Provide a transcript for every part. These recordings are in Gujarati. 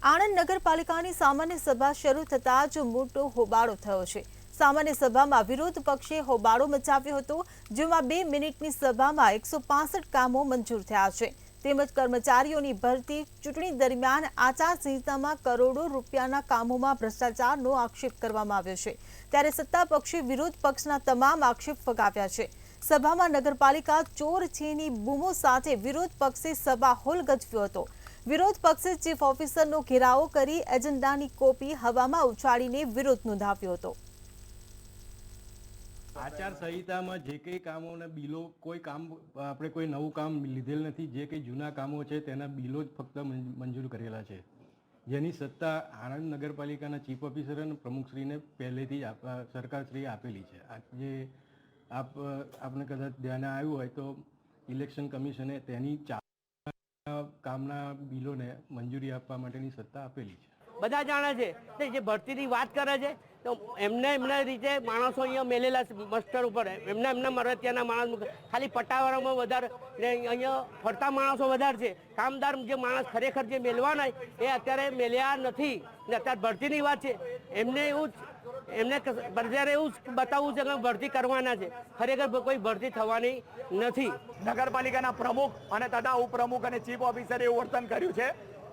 આણંદ નગરપાલિકાની સામાન્ય સભા શરૂ થતાં જ મોટો હોબાળો થયો છે। સામાન્ય સભામાં વિરોધ પક્ષે હોબાળો મચાવ્યો હતો, જેમાં 2 મિનિટની સભામાં 165 કામો મંજૂર થયા છે। તેમજ કર્મચારીઓની ભરતી, ચૂંટણી દરમિયાન આચારસંહિતામાં કરોડો રૂપિયાના કામોમાં ભ્રષ્ટાચારનો આક્ષેપ કરવામાં આવ્યો છે। ત્યારે સત્તા પક્ષે વિરોધ પક્ષના તમામ આક્ષેપ ફગાવ્યા છે। સભામાં નગરપાલિકા ચોર છેની બૂમો સાથે વિરોધ પક્ષે સભા હોલ ગજવ્યો હતો। વિરોધ પક્ષે ચીફ ઓફિસરનો ઘેરાવો કરી એજન્ડાની કોપી હવામાં ઉછાળીને વિરોધ નોંધાવ્યો હતો। આચાર સંહિતામાં જે કંઈ કામોના બિલો કોઈ કામ આપણે કોઈ નવું કામ લીધેલ નથી। જે કંઈ જૂના કામો છે તેના બિલો જ ફક્ત મંજૂર કરેલા છે, જેની સત્તા આણંદ નગરપાલિકાના ચીફ ઓફિસર અને પ્રમુખશ્રીને પહેલેથી સરકારશ્રીએ આપેલી છે। જે આપને કદાચ ધ્યાને આવ્યું હોય તો ઇલેક્શન કમિશને તેની કામના બિલોને મંજૂરી આપવા માટેની સત્તા આપેલી છે। બધા જાણે છે જે ભરતીની વાત કરે છે તો એમના રીતે માણસો અહીંયા મેલેલા મસ્ટર ઉપર એમના મરતિયાના માણસ ખાલી પટાવાળામાં વધારે ને અહીંયા ફરતા માણસો વધારે છે। કામદાર જે માણસ ખરેખર જે મેળવાના એ અત્યારે મેળ્યા નથી ને અત્યારે ભરતીની વાત છે। એમને બજારે એવું બતાવવું છે કે ભરતી કરવાના છે, ખરેખર કોઈ ભરતી થવાની નથી। નગરપાલિકાના પ્રમુખ અને તથા ઉપપ્રમુખ અને ચીફ ઓફિસરે એવું વર્તન કર્યું છે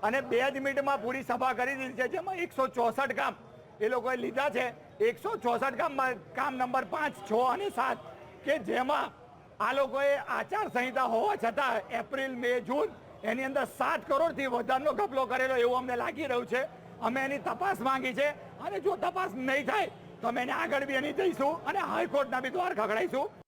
અને 2 જ મિનિટમાં પૂરી સભા કરી દીધી છે, જેમાં 164 કામ એ લોકોએ લીધા છે। 164 કામમાં કામ નંબર 5, 6 અને 7 કે જેમાં આ લોકોએ આચાર સંહિતા હોવા છતાં એપ્રિલ, મે, જૂન એની અંદર 7 કરોડથી વધારનો ઘપલો કરેલો એવું અમને લાગી રહ્યું છે। અમે એની તપાસ માંગી છે અને જો તપાસ નહીં થાય તો અમે એને આગળ બી એની જઈશું અને હાઈકોર્ટના બી દ્વાર ખખડાઈશું।